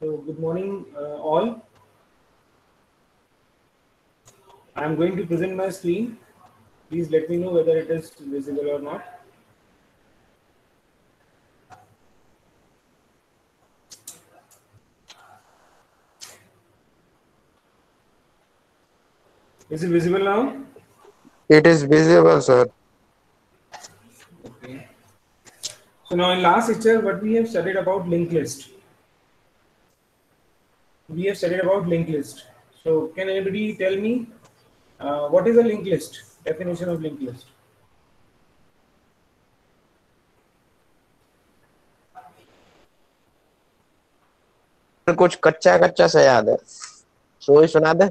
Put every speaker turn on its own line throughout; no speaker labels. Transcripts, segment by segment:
So good morning, all. I am going to present my screen. Please let me know whether it is visible or not. Is it visible now?
It is visible, sir.
Okay. So now in last lecture, what we have studied about linked list. We have studied about linked list. So can anybody tell me what is a linked list? Definition of linked list.
कुछ कच्चा कच्चा सा याद है, सो ही सुना दे.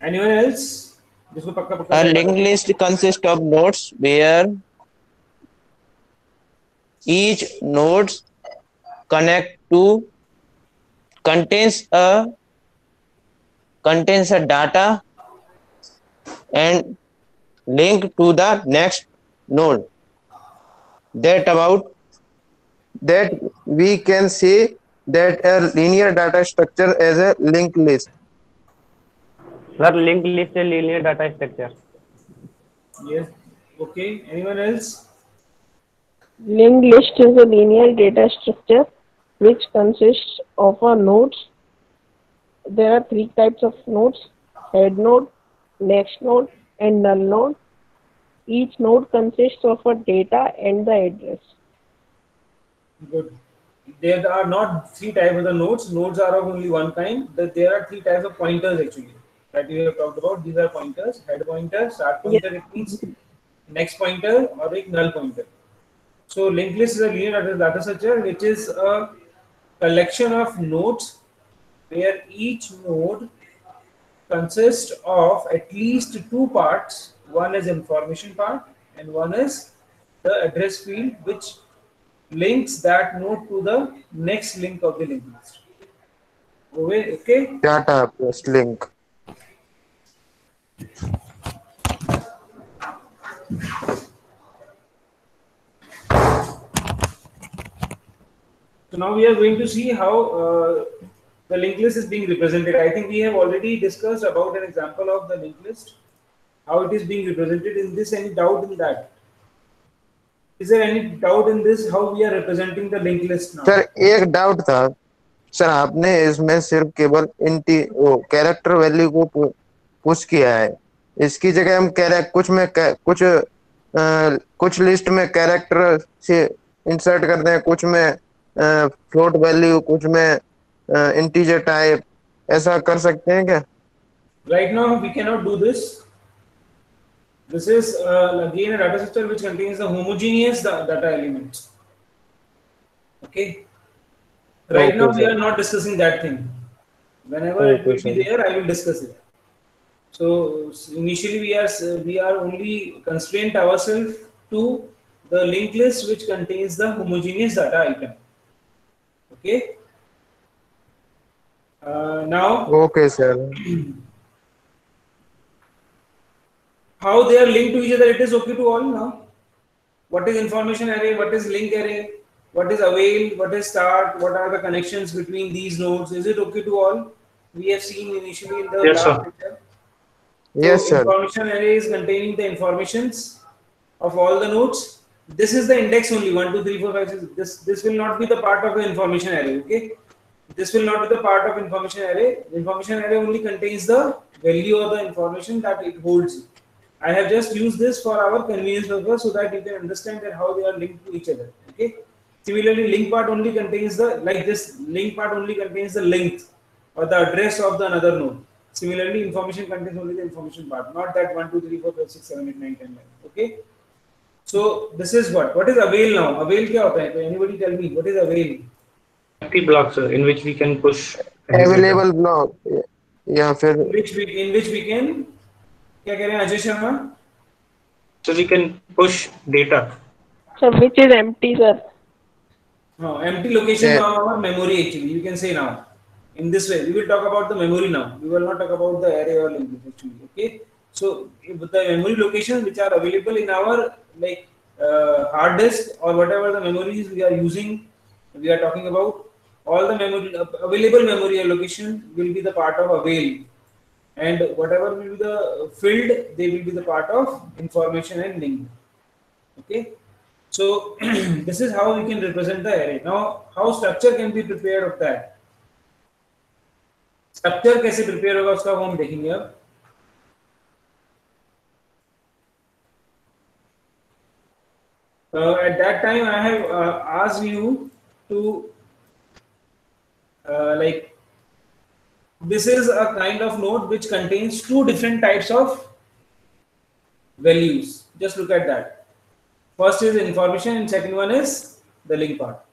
Anyone else? जिसको पक्का पक्का
A
सा याद
linked
है?
list consists of nodes where each node connect to contains a data and link to the next node. That we can say that a linear data structure as a linked list.
Sir, linked list a linear data structure.
Yes. Okay. Anyone else?
Linked list is a linear data structure which consists of a nodes. There are three types of nodes: head node, next node, and null node. Each node consists of a data and the address.
Good. There are not three types of the nodes. Nodes are of only one kind. There are three types of pointers actually that we have talked about. These are pointers: head pointer, start pointer. It means next pointer or a null pointer. So linked list is a linear data structure which is a collection of nodes where each node consists of at least two parts. One is information part and one is the address field which links that node to the next link of the linked list. Okay?
Data plus link.
So now we are going to see how the linked list is being represented. I think we have already discussed about an example of the linked list, how it is being represented. In this, any doubt in that? Is there any doubt in this how we are representing the linked list now?
Sir एक doubt था sir, आपने इसमें सिर्फ केवल character value को push किया है. इसकी जगह हम कुछ लिस्ट में कैरेक्टर से इंसर्ट करते हैं, कुछ में फ्लोट वैल्यू, कुछ में इंटीजर टाइप, ऐसा कर सकते हैं क्या?
Right now we cannot do this. This is again a data structure which contains the homogeneous data elements. Okay. Right
Okay,
now we
sir.
are not discussing that thing. Whenever it
Okay,
will be
sir.
there, I will discuss it. So initially we are only constrained ourselves to the linked list which contains the homogeneous data item. Okay. Now
Okay, sir.
how they are linked to each other, it is okay to all now. What is information array, what is link array, what is avail, what is start, what are the connections between these nodes, is it okay to all? We have seen initially in the
Yes,
last
sir.
lecture.
Yes,
So
sir.
information array is containing the informations of all the nodes. This is the index only 1, 2, 3, 4, 5, 6. This will not be the part of the information array. Okay, this will not be the part of information array. The information array only contains the value of the information that it holds. I have just used this for our convenience purpose so that you can understand that how they are linked to each other. Okay. Similarly, link part only contains the link part only contains the length or the address of the another node. Similarly, information contains only the information part, not that 1, 2, 3, 4, 5, 6, 7, 8, 9, 10, 11. Okay. So this is what is avail now? Avail क्या होता है? So anybody tell me what is avail?
Empty blocks in which we can push
available block या फिर
In which we can क्या कह रहे हैं Ajay Sharma?
so we can push data.
So which is empty, sir?
Empty location
Yeah.
of our memory actually. You can say now. In this way, we will talk about the memory now. We will not talk about the array or linked list actually. Okay. So with the memory locations which are available in our hard disk or whatever the memories we are using, we are talking about. all the memory available memory allocation will be the part of avail, and whatever will be the filled, they will be the part of information and link. Okay, so this is how we can represent the array. Now how structure can be prepared of that? Structure कैसे prepare होगा उसका हम देखेंगे अब. At that time I have asked you to like, this is a kind of node which contains two different types of values. Just look at that. First is information and second one is the link part.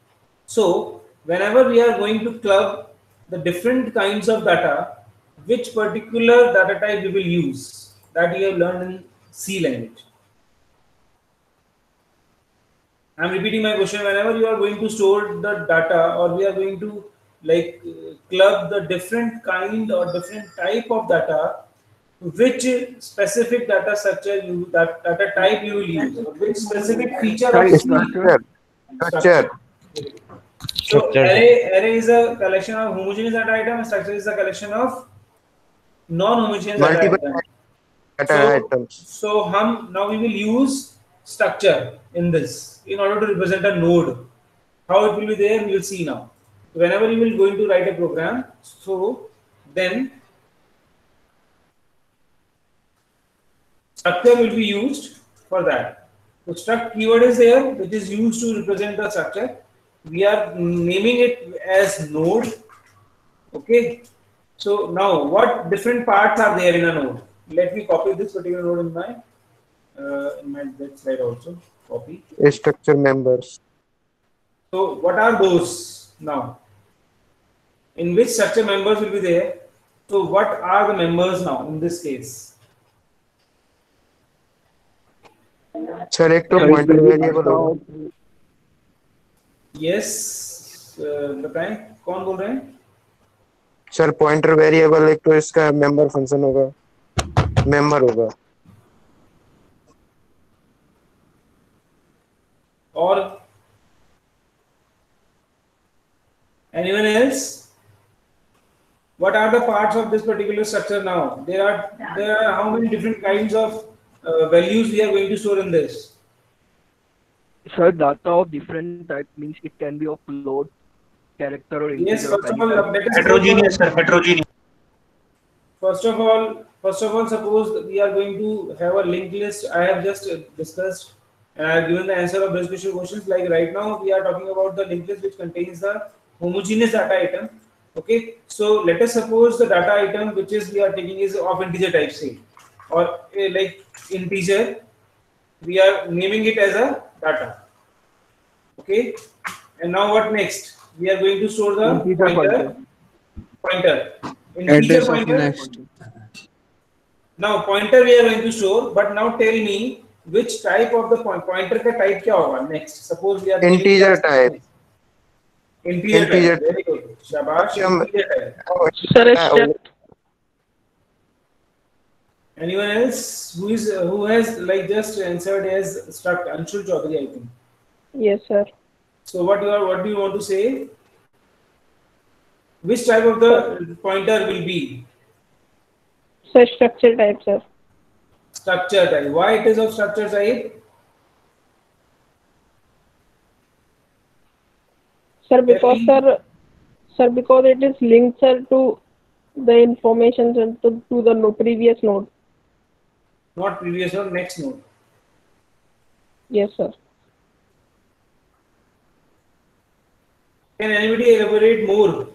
So whenever we are going to club the different kinds of data, which particular data type we will use, that you have learned in C language. I am repeating my question. Whenever you are going to store the data, or we are going to like club the different kind or different type of data, which specific data structure you, that data type you will use, or which specific feature of
structure.
So array is a collection of homogeneous data item, and structure is a collection of non-homogeneous data items. So now we will use structure in this in order to represent a node. How it will be there, we will see now. Whenever you will going to write a program, so then structure will be used for that. So struct keyword is there, which is used to represent the structure. We are naming it as node. Okay. So now what different parts are there in a node? Let me copy this particular node in my that slide also. Copy.
Structure members.
So what are those now? In which structure members will be there? So what are the members now in this case?
Sir एक तो pointer variable होगा.
Yes बताएं, कौन बोल रहे हैं?
Sir pointer variable एक तो इसका मेंबर फंक्शन होगा, मेंबर होगा.
और anyone else? What are the parts of this particular structure now? There are how many different kinds of values we are going to store in this?
Sir, data of different type means it can be of float, character, or integer.
Yes, first of all,
heterogeneous, sir, heterogeneous.
First of all, suppose we are going to have a linked list. I have just discussed and I have given the answer of those questions. Like right now, we are talking about the linked list which contains the homogeneous data item. Okay, so let us suppose the data item which is we are taking is of integer type, say, or like integer. We are naming it as a data. Okay, and now what next? We are going to store the pointer. Integer pointer.
Next.
Now pointer we are going to store, but now tell me which type of the pointer का type क्या होगा next? Suppose we are
integer type.
Integer type. Very good. Shabash. Integer type. Anyone else who has like just answered as struct? Anshul Chaudhary, I think.
Yes, sir.
So what do you want to say? Which type of the pointer will be?
So structure type, sir.
Structure type. Why it is of structure type?
Sir, because because it is linked, sir, to the information to the previous node.
Not previous node, next node.
Yes, sir.
Can anybody elaborate more?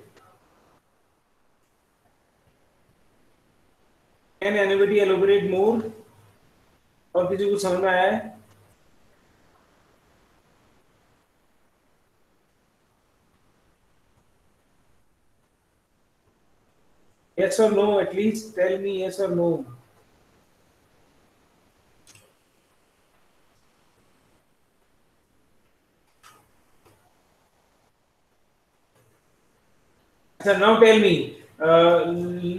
Can anybody elaborate more? और किसी को समझ में आया है? Yes or no? At least tell me yes or no. So now tell me.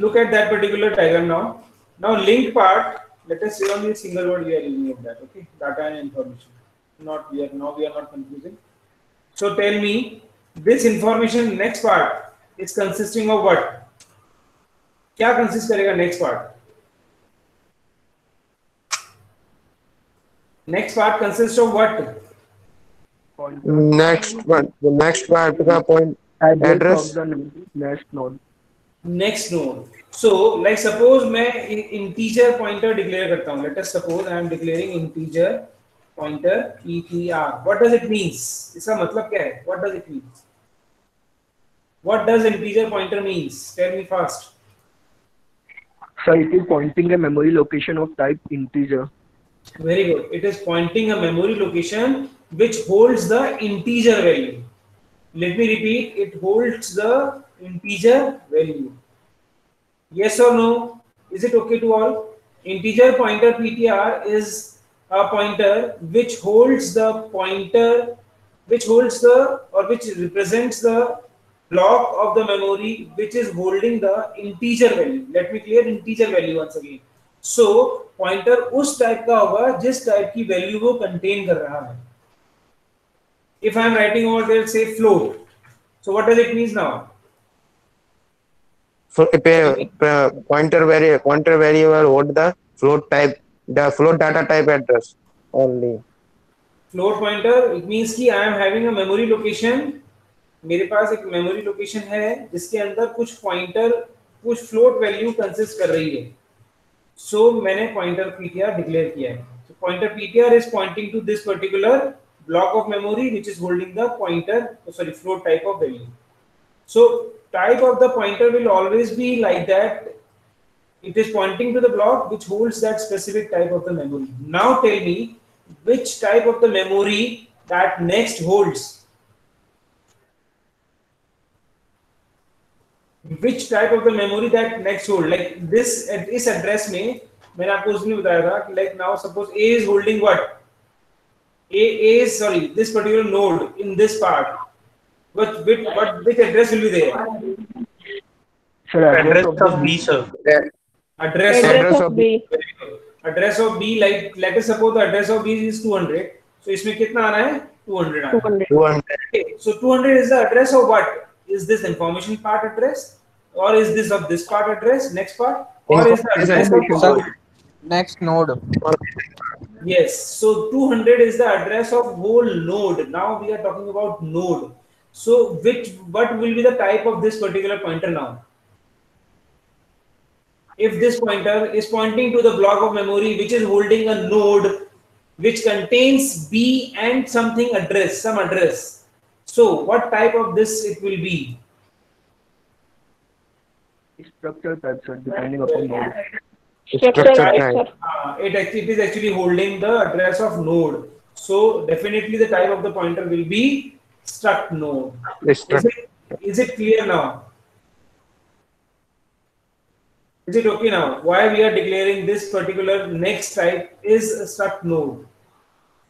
Look at that particular diagram now. Now link part. Let us say only a single word we are using of that. Okay, data and information. We are not confusing. So tell me This information next part is consisting of what? क्या consist करेगा next part? Next part consist of what?
Next part का point address
next node.
Next node. So like suppose मैं integer pointer declare करता हूं. Let us suppose I am declaring integer pointer ptr. What does it means? इसका मतलब क्या है? What does it means? What does integer pointer means? Tell me fast.
So it is pointing a memory location of type integer.
Very good. It is pointing a memory location which holds the integer value. Let me repeat. It holds the integer value. Yes or no? Is it okay to all? Integer pointer ptr is a pointer which holds the pointer, which holds the or which represents the block of the memory which is holding the integer value. Let me clear integer value once again. So pointer उस type का होगा जिस type की value वो contain कर रहा है. If I am writing over there say float, so what does it mean now?
So pointer variable hold the float data type address only.
Float pointer, it means कि I am having a memory location. मेरे पास एक memory location है जिसके अंदर कुछ pointer, कुछ float value consist कर रही है. सो मैंने पॉइंटर ptr डिक्लेयर किया है. So pointer ptr is pointing to this particular block of memory which is holding the pointer, float type of value. So type of the pointer will always be like that. It is pointing to the block which holds that specific type of the memory. Now tell me which type of the memory that next holds. Which type of the memory that next hold? Like this, इस address में मैंने आपको उसमें बताया था कि like now suppose A is holding what? A is this particular node in this part. Which address will be there?
Sir,
Address of B, sir.
Address
of B.
Address of B, like let us suppose the address of B is 200. So इसमें कितना आना है? 200 आना है.
200.
Okay. So 200 is the address of what? Is this information part address, or is this of this part address, next part, or is the address of
next node?
Yes. So 200 is the address of whole node. Now we are talking about node. So what will be the type of this particular pointer now? If this pointer is pointing to the block of memory which is holding a node which contains B and something address, some address. So what type of this it will be?
structure type, sir, depending upon node.
Structure type.
It is actually holding the address of node. So definitely the type of the pointer will be struct node. Is it clear now? Is it okay now? Why we are declaring this particular next type is struct node.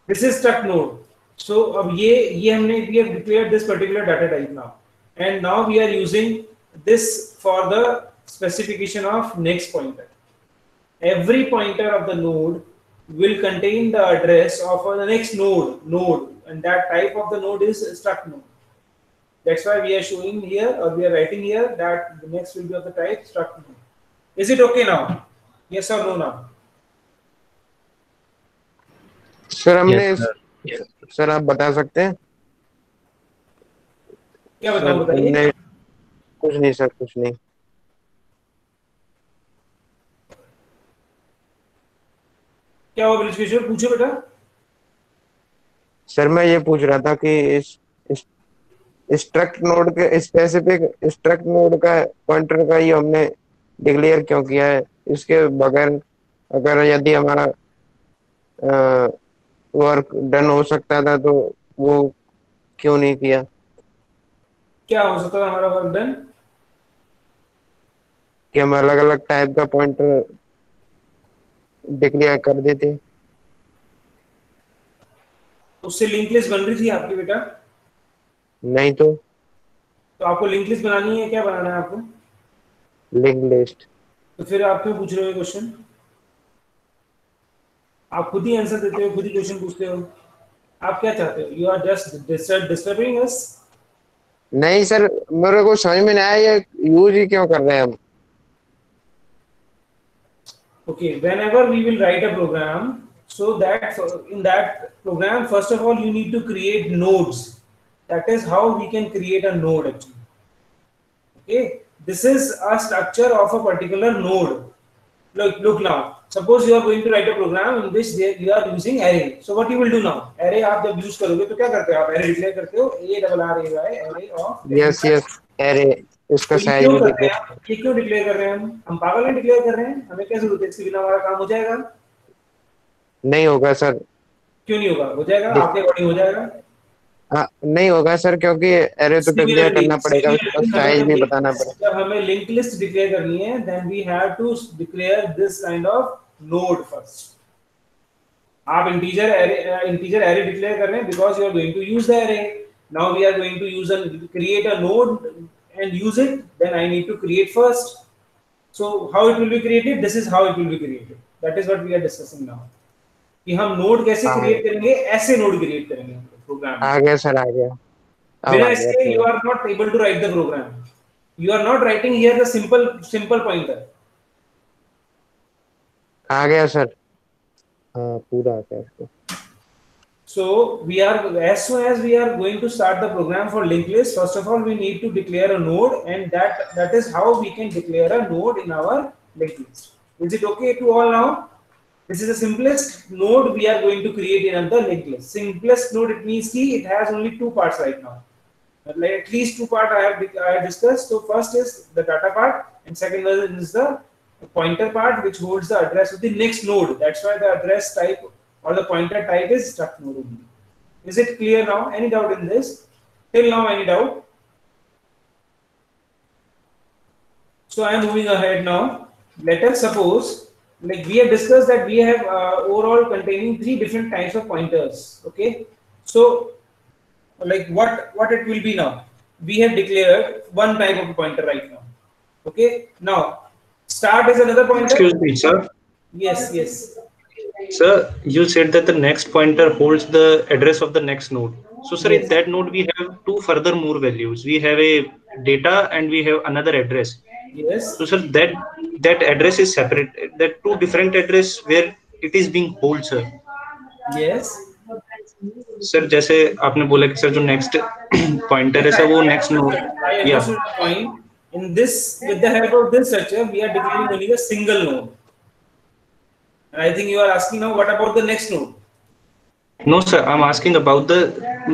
This is struct node. So अब ये हमने we have declared this particular data type now, and now we are using this for the specification of next pointer. Every pointer of the node will contain the address of the next node, and that type of the node is struct node. That's why we are showing here, or we are writing here, that the next will be of the type struct node. Is it okay now? Yes or no now?
Sir हमने sir आप बता सकते हैं?
क्या बताऊं? बताइए.
कुछ नहीं सर, कुछ नहीं.
क्या हुआ ब्रिज किशोर? पूछो बेटा.
सर मैं ये पूछ रहा था कि इस स्ट्रक्ट नोड के स्पेसिफिक स्ट्रक्ट नोड का पॉइंटर का ही हमने डिक्लेयर क्यों किया है? इसके बगैर अगर यदि हमारा वर्क डन हो सकता था तो वो क्यों नहीं किया?
क्या हो सकता है हमारा वर्क डन?
कि हम अलग अलग टाइप का पॉइंटर डिक्लेयर कर देते.
उससे लिंक लिस्ट बन रही थी आपकी बेटा?
नहीं तो
आपको लिंक लिस्ट बनानी है? क्या बनाना है आपको?
Link list.
तो फिर आप क्यों पूछ रहे हो क्वेश्चन? आप खुद ही आंसर देते हो, खुद ही क्वेश्चन पूछते हो. आप क्या चाहते हो? यू आर जस्ट डिस्टर्बिंग अस.
नहीं सर, मेरे को समझ में नहीं आया ये यूज ही क्यों कर रहे हैं हम।
Okay, whenever we will write a program, so that in that program, first of all, you need to create nodes. That is how we can create a node actually. Okay, this is a structure of a particular node. Look now. Suppose you are going to write a program in which you are using array. So what you will do now? Array आप जब use करोगे तो क्या करते हो आप? Array declare करते हो array of
यस यस, अरे इसका
तो ये
साइज
क्यों
भी
करते
देखो।
हैं? ये क्यों डिक्लेयर कर रहे हैं हम पागल हैं डिक्लेयर कर रहे हैं? हमें क्या जरूरत है? इसके बिना हमारा काम हो जाएगा?
नहीं होगा सर।
क्यों नहीं होगा? हो जाएगा, आपके अकॉर्डिंग हो जाएगा।
हाँ नहीं होगा सर, क्योंकि अरे तो डिक्लेयर करना पड़ेगा, उसका साइज भी बताना पड़ेगा।
जब हमें लिंक लिस्ट डिक्लेयर करनी है, then we have to declare this kind of node first. आप इंटीजर एरे डिक्लेयर कर रहे हैं because you are going to use the array. Now we are going to use create a node and use it, then I need to create first. So how it will be created? This is how it will be created. That is what we are discussing now. कि हम node कैसे create करेंगे? ऐसे node create करेंगे programme.
आ गया sir, आ गया।
बिना इसके you are not able to write the program. You are not writing here the simple pointer.
आ गया सर, हाँ पूरा आ गया।
So we are, as soon as we are going to start the program for linked list, first of all we need to declare a node, and that is how we can declare a node in our linked list. Is it okay to all now? This is the simplest node we are going to create in the linked list. Simplest node, it means ki it has only two parts right now. Like at least two parts I have discussed. So first is the data part, and second one is the pointer part, which holds the address of the next node. That's why the address type or the pointer type is struct node only. Is it clear now? Any doubt in this? Till now, any doubt? So I am moving ahead now. Let us suppose, like we have discussed that we have overall containing three different types of pointers. Okay. So like what it will be now? We have declared one type of pointer right now. Okay. Now start is another pointer.
Excuse me, sir.
Yes, yes.
Sir, you said that the next pointer holds the address of the next node. So, sir,
Yes.
in that node, we have two further more values. We have a data and we have another address.
Yes.
So, sir, that address is separate. That two different address where it is being held, sir.
Yes.
Sir, जैसे आपने बोला कि sir जो next pointer है sir वो next node.
I
Yeah.
understood the point. In this, with the help of this structure, we are declaring only a single node. And I think you are asking now, what about the next node?
No, sir. I'm asking about the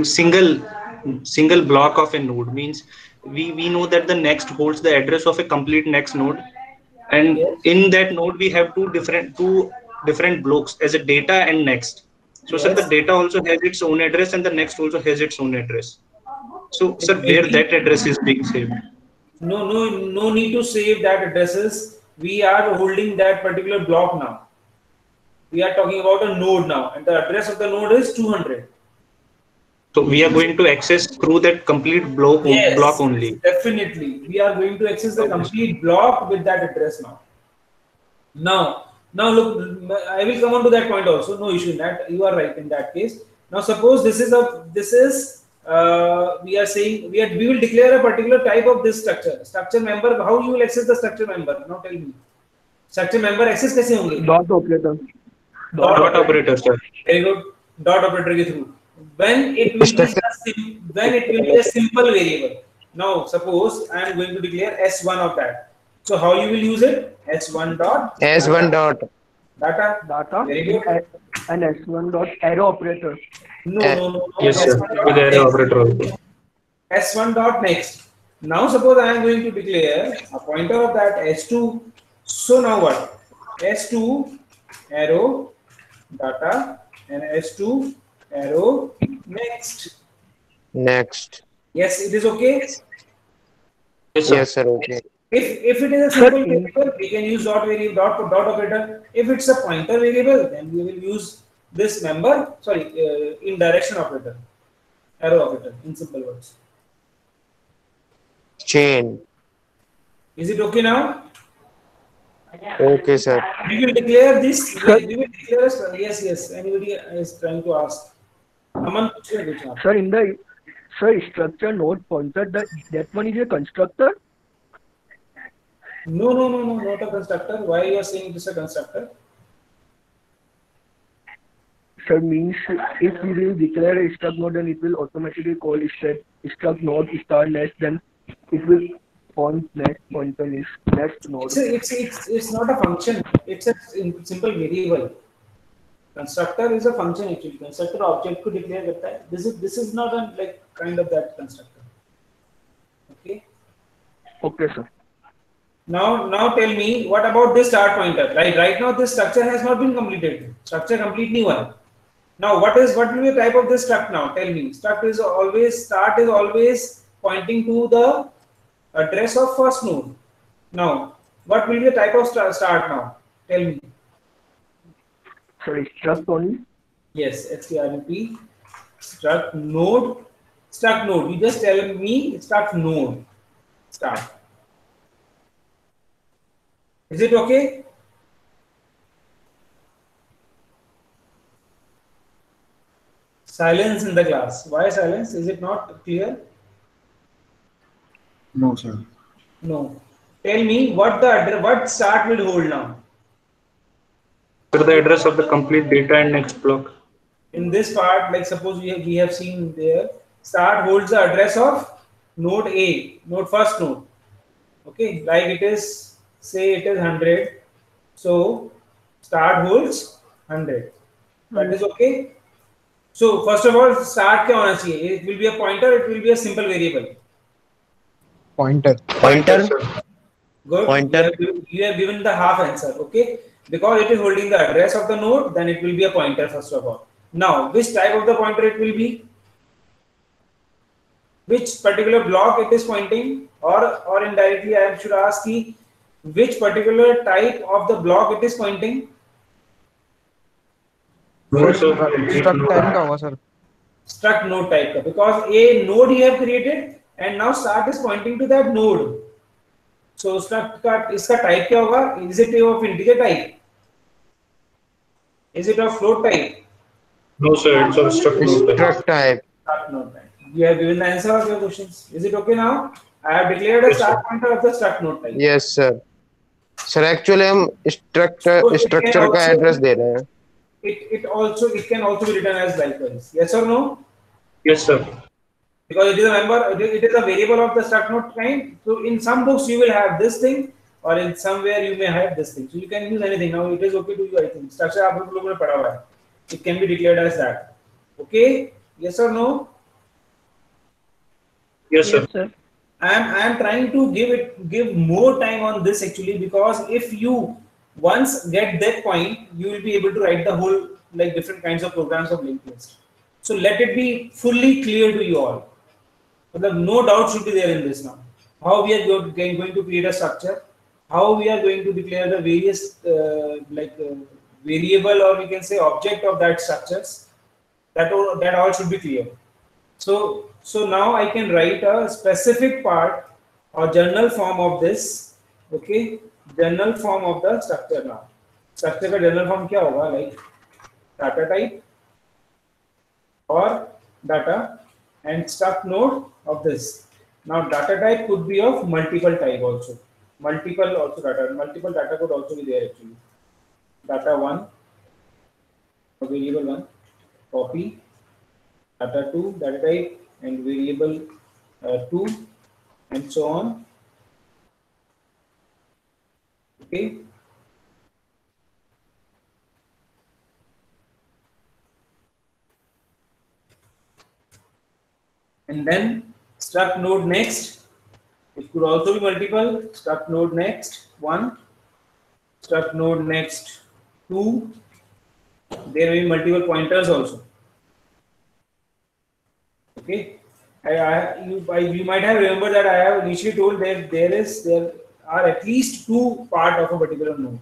single block of a node. Means we know that the next holds the address of a complete next node, and
Yes.
in that node we have two different blocks as a data and next. So, sir,
Yes.
the data also has its own address, and the next also has its own address. So, sir, where that address is being saved?
No need to save that addresses. We are holding that particular block now. We are talking about a node now, and the address of the node is 200.
So we are going to access through that complete block only.
Definitely, we are going to access the complete block with that address now. Now look, I will come on to that point also. No issue in that. You are right in that case. Now suppose we are saying we will declare a particular type of this structure member. How you will access the structure member? Now tell me. Structure member access कैसे होंगे?
Dot operator.
Dot operator, sir.
Very good. Dot operator के through. When it will be a simple variable. Now suppose I am going to declare s1 of that. So how you will use it? s1 dot data. Very good.
And s1 dot arrow operator.
No.
Yes, sir. With array operator also.
s1 dot next. Now suppose I am going to declare a pointer of that s2. So now what? s2 arrow data and s2 arrow next. Yes, it is okay.
Yes, sir.
Yes sir, okay.
If it is a simple variable, we can use dot operator. If it's a pointer variable, then we will use this in direction operator, arrow operator, in simple words.
Chain.
Is it okay now?
Okay sir.
We will declare this. We will declare. Yes. Anybody is trying to ask? Aman,
Sir, Sir, structure node pointer, that one is a constructor?
No, not a constructor. Why you are saying it is a constructor?
Sir, means if we will declare a struct node, then it will automatically call struct node star next, then it will point next pointer is next node.
It's not a function. It's a simple variable. Constructor is a function actually. Constructor object को declare करता है. This is not a like kind of that constructor. Okay.
Okay, sir.
Now tell me what about this start pointer? Right now this structure has not been completed. Structure complete new one. Now what will be the type of this struct now? Tell me. Start is always pointing to the address of first node. Now what will be the type of start now? Tell me.
Sorry, struct only?
Yes, struct struct node. Struct node. You just tell me struct node. Start. Is it okay? Silence in the class. Why silence? Is it not clear?
No, sir.
No. Tell me what start will hold now.
So the address of the complete data and next block.
In this part, like suppose we have seen there, start holds the address of node A, first node. Okay, like it is, say it is 100. So start holds 100. That is okay. So first of all, start क्या होना चाहिए? It will be a pointer. It will be a simple variable.
Pointer.
Good.
Pointer.
You have given the half answer. Okay. Because it is holding the address of the node, then it will be a pointer first of all. Now, which type of the pointer it will be? Which particular block it is pointing, or indirectly I should ask you, which particular type of the block it is pointing?
No, sir.
Struct type का होगा sir.
Struct node type का, because a node you have created and now start is pointing to that node. So struct का इसका type क्या होगा? Is it of integer type? Is it of float type?
No, sir. It's of struct node type.
Struct type.
Struct node type. You have given the answer of your questions. Is it okay now? I have declared a start pointer of the struct node type.
Yes sir. Sir actually हम structure का address दे रहे हैं.
It can also be written as likewise. Yes or no?
Yes, sir.
Because it is a member, it is a variable of the struct node kind. So in some books you will have this thing, or in somewhere you may have this thing. So you can use anything. Now it is okay to you, I think. Structure आप लोगों ने पढ़ा हुआ है. It can be declared as that. Okay? Yes or no?
Yes, sir.
Yes, sir.
I am trying to give more time on this actually, because if you once get that point, you will be able to write the whole like different kinds of programs of linked list. So let it be fully clear to you all. So no doubt should be there in this now. How we are going to create a structure, how we are going to declare the various variable, or we can say object of that structures. That all should be clear. So now I can write a specific part or general form of this. Okay, general form of the structure now. Structure का general form क्या होगा? Like data type or data and struct node of this. Now data type could be of multiple type also. Multiple data could also be there actually. Data 1, variable 1, copy, data 2, data type, and variable 2, and so on. Okay. And then struct node next. It could also be multiple. Struct node next 1. Struct node next 2. There may be multiple pointers also. Okay. You might have remembered that I have initially told that there are at least 2 parts of a particular node.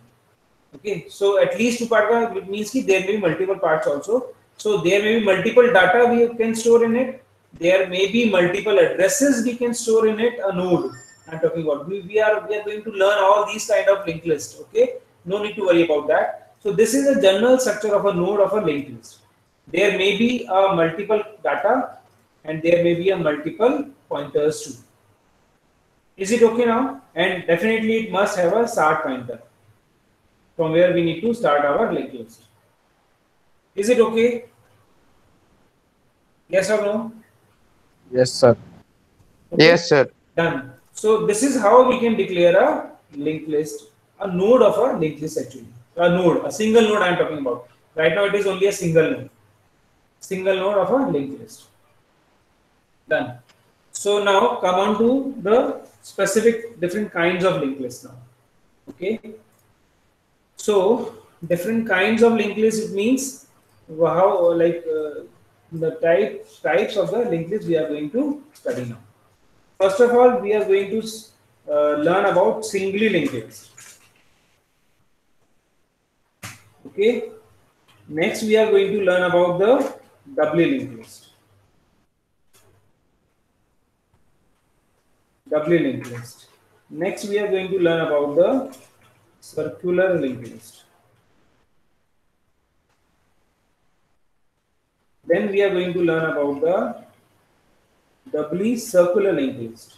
Okay. So at least 2 parts means that there may be multiple parts also. So there may be multiple data we can store in it. There may be multiple addresses we can store in it. A node I'm talking about. We are going to learn all these kind of linked list. Okay. No need to worry about that. So this is a general structure of a node of a linked list. There may be a multiple data. and there may be a multiple pointers too. Is it okay now? And definitely it must have a start pointer from where we need to start our linked list. Is it okay? Yes or no?
Yes, sir.
Okay.
Yes, sir.
Done. So this is how we can declare a linked list, a node of a linked list actually. A node, a single node I am talking about. Right now it is only a single node. Single node of a linked list. Done. So now come on to the specific different kinds of linked lists now. Okay. So different kinds of linked lists, it means how the types of the linked list we are going to study now. First of all, we are going to learn about singly linked list. Okay. Next, we are going to learn about the doubly linked list. Doubly linked list. Next, we are going to learn about the circular linked list. Then we are going to learn about the doubly circular linked list.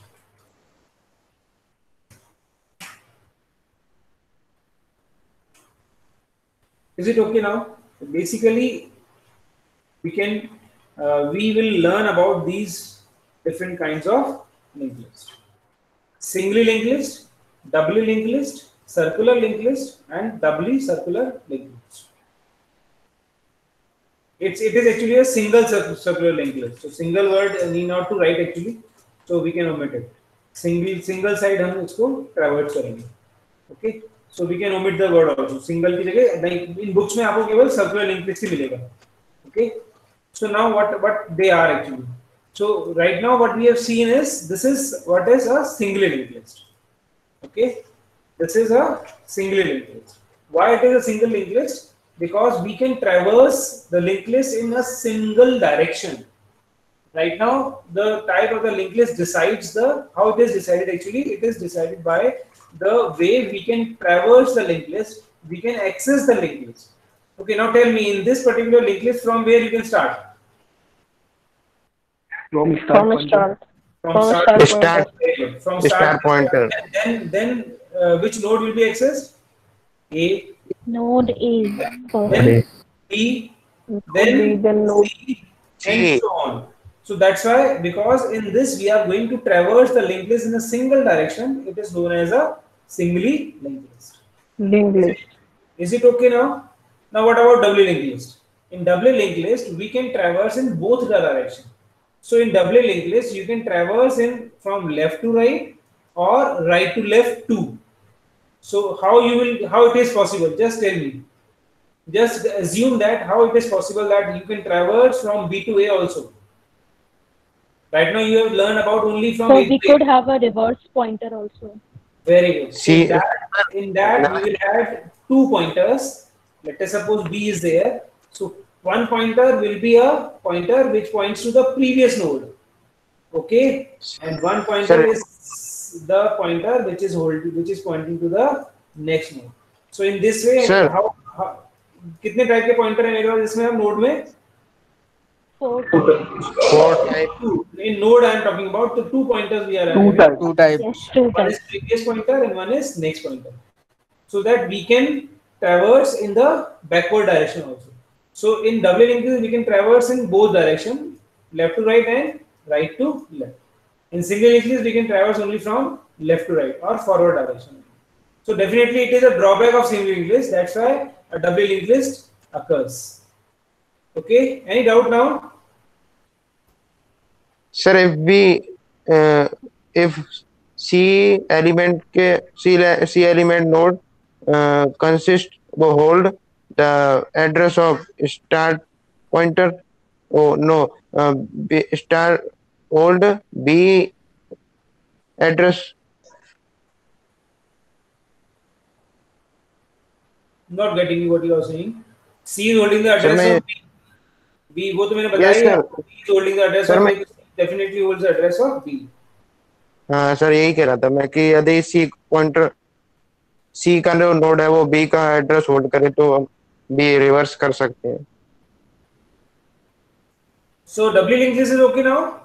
Is it okay now? Basically, we will learn about these different kinds of linked list: singly linked list, doubly linked list, circular linked list, and doubly circular linked list. It is actually a single circular linked list. So single word need not to write actually, so we can omit it. Single side हम इसको traverse करेंगे. Okay, so we can omit the word also. Single की जगह in books में आपको केवल circular linked list ही मिलेगा. Okay, so now what they are actually. So right now what we have seen is this is what is a singly linked list. Okay, this is a singly linked list. Why it is a single linked list? Because we can traverse the linked list in a single direction. Right now, the type of the linked list decides how it is decided actually. It is decided by the way we can traverse the linked list. We can access the linked list. Okay, now tell me, in this particular linked list, from where you can start?
From start.
From start
pointer.
Then which node will be accessed? A.
Node A.
Then B. Then
node
C, and so on. So that's why, because in this we are going to traverse the linked list in a single direction, it is known as a singly linked list.
Linked list.
Is it okay now? Now what about doubly linked list? In doubly linked list, we can traverse in both the directions. So in doubly linked list, you can traverse from left to right or right to left too. So how it is possible? Just tell me. Just assume that how it is possible that you can traverse from B to A also. Right now you have learned about only from
So
A to
we
A.
could have a reverse pointer also.
Very good.
See,
in that we will add 2 pointers. Let us suppose B is there. So one pointer will be a pointer which points to the previous node. Okay, and one pointer is the pointer which is pointing to the next node. So in this way, how कितने type के pointer है मेरे पास इसमें हम node में?
4
type.
In node I am talking about the 2 pointers we are
Two types.
Yes, 2
one is previous pointer and one is next pointer, so that we can traverse in the backward direction also. So in doubly linked list we can traverse in both direction, left to right and right to left. In single linked list we can traverse only from left to right or forward direction. So definitely it is a drawback of single linked list. That's why a doubly linked list occurs. Okay, any doubt now?
Sir, if C element node hold the address of start pointer. Oh no, start hold B address.
Not getting you what you are saying. C is holding the address of B. B वो तो मैंने बताया
Yes,
ही
sir.
आपको. B is holding the address
Sir,
of
मैं-
A. Definitely holds the address of B.
हाँ sir, यही कह रहा था मैं कि यदि C का जो नोड है वो B का एड्रेस होल्ड करे तो B रिवर्स कर सकते हैं.
So doubly linked list is okay now.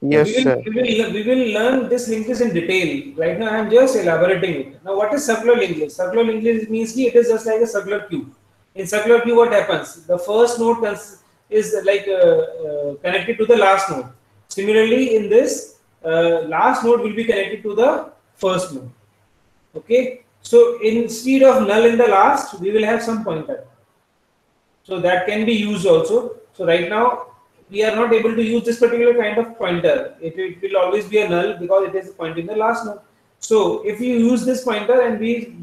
Yes, sir.
We will learn this linked list in detail. Right now, I am just elaborating it. Now, what is circular linked list? Circular linked list means it is just like a circular queue. In circular queue, what happens? The first node is like connected to the last node. Similarly, in this, last node will be connected to the first node. Okay. So instead of null in the last, we will have some pointer. So that can be used also. So right now, we are not able to use this particular kind of pointer. It will always be a null because it is pointing the last node. So if you use this pointer and we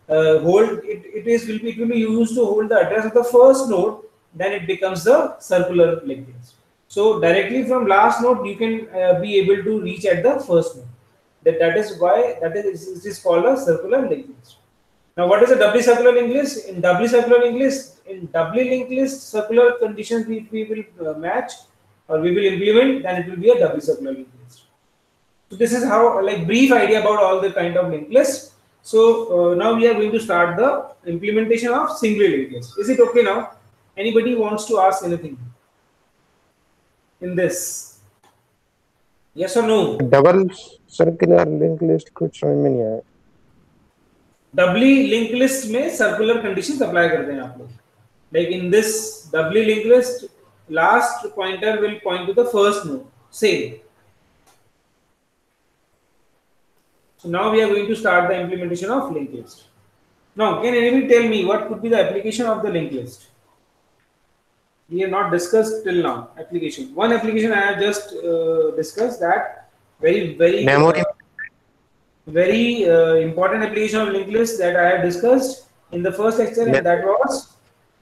hold it will be used to hold the address of the first node, then it becomes the circular linked list. So directly from last node you can be able to reach at the first node. That is why it is called a circular linked list. Now, what is a doubly circular linked list? In doubly linked list, circular conditions we will match or we will implement, then it will be a doubly circular linked list. So this is how, like, brief idea about all the kind of linked lists. So now we are going to start the implementation of singly linked list. Is it okay now? Anybody wants to ask anything in this? Yes or no?
Double circular link list कुछ समझ में नहीं आया.
Doubly link list में circular conditions apply करते हैं आप लोग. Like in this doubly link list, last pointer will point to the first node. Same. So now we are going to start the implementation of linked list. Now, can anybody tell me what could be the application of the linked list? We have not discussed till now application. One application I have just discussed, that very
memory.
Very important application of linked list that I have discussed in the first lecture, and that was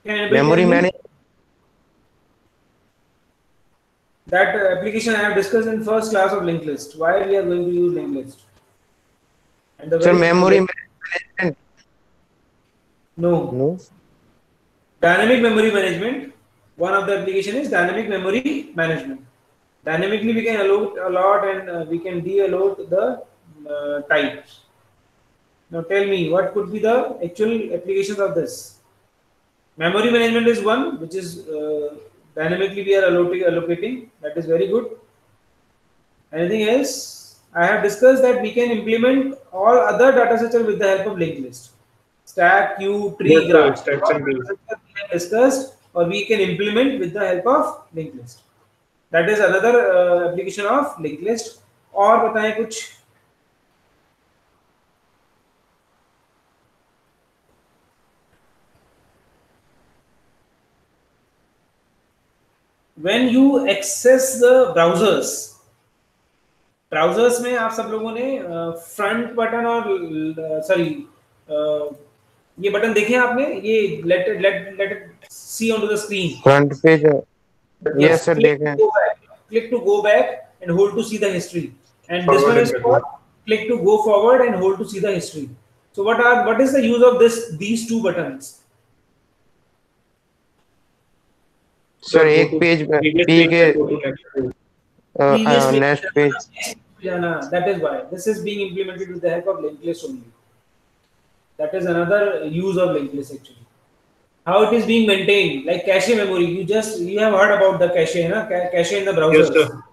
memory management.
That application I have discussed in first class of linked list. Why we are going to use linked list? And the
memory management.
No. Dynamic memory management. One of the application is dynamic memory management. Dynamically we can allot and we can de-allot the types. Now tell me, what could be the actual applications of this? Memory management is one, which is dynamically we are allocating. That is very good. Anything else? I have discussed that we can implement all other data structure with the help of linked list. Stack, queue, tree, graph. We have discussed, or we can implement with the help of linked list. That is another application of linked list. और बताएं कुछ? When you access the browsers में आप सब लोगों ने front button और ये बटन देखे आपने? ये let it see onto the screen.
Front page. Yes sir, देखे.
Click to go back and hold to see the history. And this one is for click to go forward and hold to see the history. So what is the use of these two buttons?
Sir एक page पे next page.
That is why this is being implemented with the help of linked list only. That is another use of linked list actually. How it is being maintained, like cache memory. You have heard about the cache, na? Cache in the browser.
Yes, sir.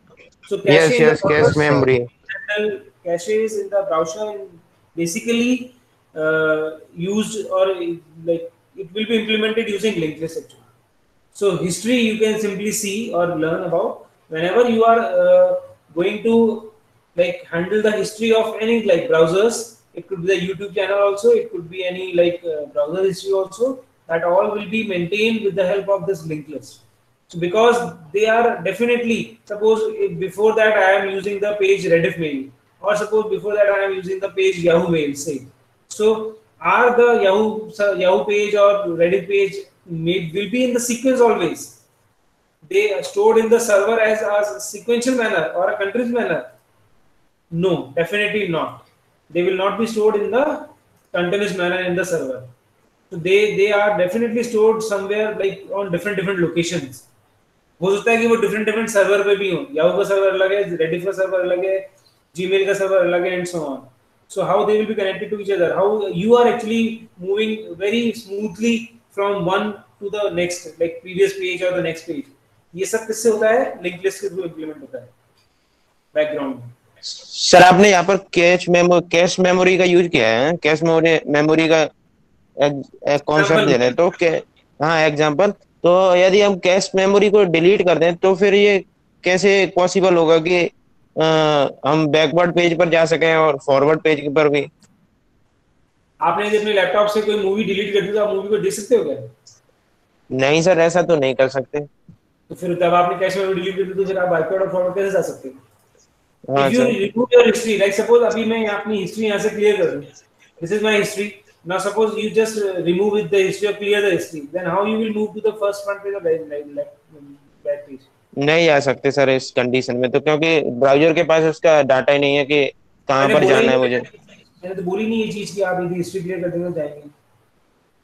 So cache
cache memory.
Caches in the browser basically used, or like it will be implemented using linked list actually. So history you can simply see or learn about whenever you are going to like handle the history of any like browsers. It could be the YouTube channel also. It could be any like browser history also. That all will be maintained with the help of this linked list. So because they are definitely, suppose before that I am using the page Rediff mail, or suppose before that I am using the page Yahoo mail, say. So are the Yahoo page or Reddit page will be in the sequence always? They are stored in the server as a sequential manner or a continuous manner? No, definitely not. They will not be stored in the continuous manner in the server. So they are definitely stored somewhere like on different locations. हो सकता है कि वो different server पे भी हो. Yahoo का server अलग है, Reddit का server अलग है, Gmail का server अलग है, and so on. So how they will be connected to each other? How you are actually moving very smoothly from one to the next, like previous page or the next page. ये सब किससे होता है? Link list के through implement होता है background में।
Sir आपने यहाँ पर कैश मेमोरी का यूज किया है, कैश मेमोरी का कॉन्सेप्ट दे रहे हैं तो हाँ एग्जांपल। तो यदि हम कैश मेमोरी को डिलीट कर दें तो फिर ये कैसे पॉसिबल होगा कि हम बैकवर्ड पेज पर जा सकें और फॉरवर्ड पेज पर भी?
आपने यदि अपने लैपटॉप से कोई मूवी डिलीट कर दी तो आप मूवी को देख सकते हो क्या?
नहीं सर, ऐसा तो नहीं कर सकते।
तो फिर जब आपने कैश मेमोरी डिलीट कर दी तो फिर आप बैकवर्ड और फॉरवर्ड कैसे जा सकते हो?
हाँ
If you
sir.
remove your history, like suppose अभी मैं अपनी हिस्ट्री यहाँ से क्लियर कर दूँ, this is my history. Now suppose you just remove with the history or clear the history, then how you will move to the first front page or back page?
नहीं आ सकते sir इस condition में, तो क्योंकि browser के पास उसका data ही नहीं है कि कहाँ पर जाना है मुझे।
मैंने तो बोली नहीं ये चीज कि आप यदि हिस्ट्री क्लियर कर देंगे जाएंगे,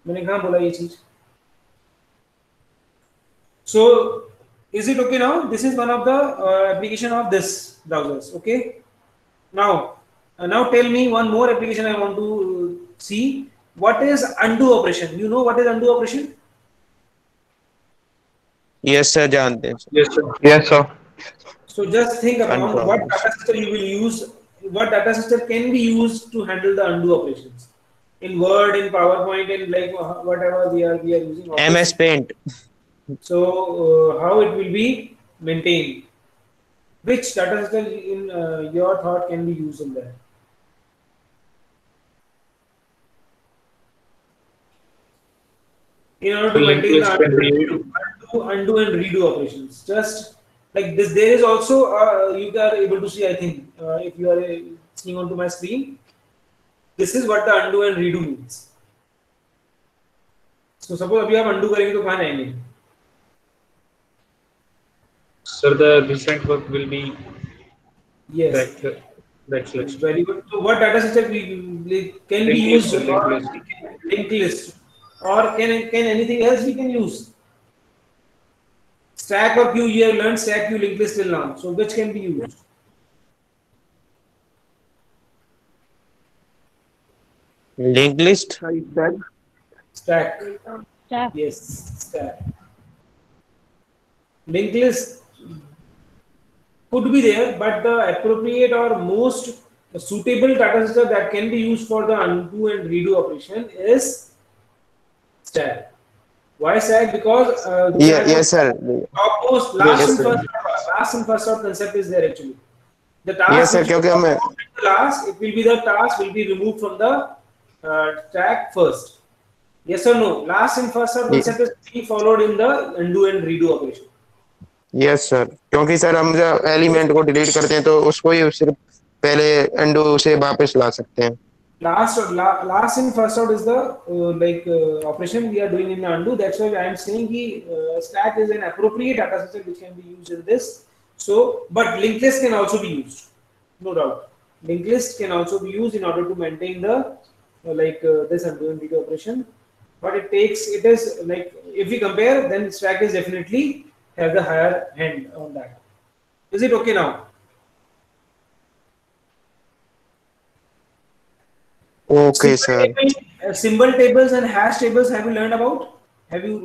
मैंने कहाँ बोला ये चीज? So is it okay now? This is one of the application of this browsers. Okay. Now tell me one more application I want to see. What is undo operation? You know what is undo operation?
Yes sir, जानते हैं।
Yes, sir.
Yes, sir.
So just think about
Undo
what
operation.
data system you will use. What data system can be used to handle the undo operations in Word, in PowerPoint, in like whatever we are using. Office.
MS Paint.
So how it will be maintained? Which data system in your thought can be used in that? In order to maintain the undo and redo operations, just like this, there is also you are able to see. I think if you are seeing onto my screen, this is what the undo and redo means. So suppose अभी आप undo करेंगे तो कहाँ जाएंगे?
Sir, the recent work will be
Yes.
backslash.
Very good. So what data system can be used? Linked list. Or can anything else we can use? Stack or queue, you have learned stack, queue, linked list till now. So which can be used?
Link list.
Stack.
Stack.
Yes, stack. Linked list could be there, but the appropriate or most suitable data system that can be used for the undo and redo operation is stack. Why stack? Because
yes sir,
almost last and first out concept is there actually. The task
yes sir, क्योंकि हमें
last, it will be the task will be removed from the stack first. Yes or no? Last and first out concept is being followed in the undo and redo operation.
Yes sir, क्योंकि sir हम जब element को delete करते हैं तो उसको ही सिर्फ पहले अंडू से वापस ला सकते हैं।
Last and first out is the operation we are doing in the undo. That's why I am saying that stack is an appropriate data system which can be used in this. So, but linked list can also be used, no doubt. Linked list can also be used in order to maintain the this undo and redo operation. But it is like if we compare, then stack is definitely have the higher hand on that. Is it okay now?
Okay, sir.
Symbol tables and hash tables, have you learned about? Have you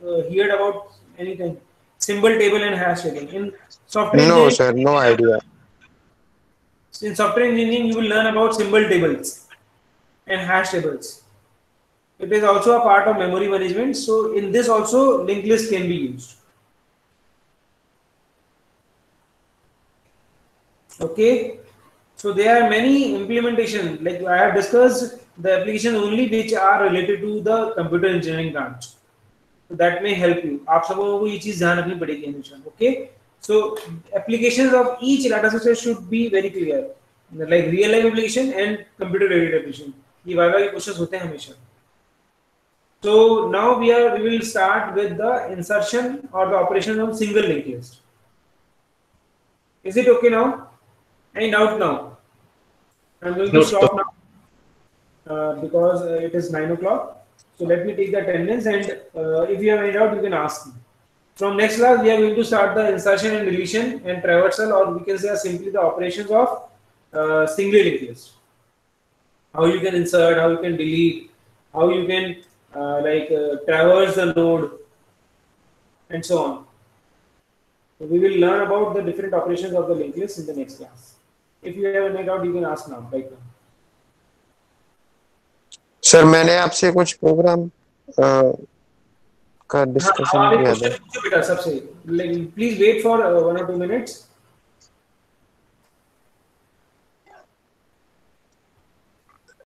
heard about anything? Symbol table and hash table in software?
No, sir, no idea.
In software engineering, you will learn about symbol tables and hash tables. It is also a part of memory management. So in this also linked list can be used. Okay. So there are many implementation, like I have discussed the application only which are related to the computer engineering branch. So that may help you. आप सबों को ये चीज़ ध्यान रखनी पड़ेगी हमेशा. Okay. So applications of each data system should be very clear, like real life application and computer aided application. ये वाला के questions होते हैं हमेशा. So now we will start with the insertion or the operation of single linked list. Is it okay now? Any doubt now? I'm going to stop now because it is 9 o'clock. So let me take the attendance, and if you have any doubt, you can ask me. From next class, we are going to start the insertion and deletion and traversal, or we can say simply the operations of single linked list. How you can insert, how you can delete, how you can traverse the node, and so on. So we will learn about the different operations of the linked list in the next class. If you have any doubt, you can ask now, right now.
Sir मैंने आपसे कुछ programme का discussion किया था।
बेटा सबसे please wait for 1 or 2 minutes.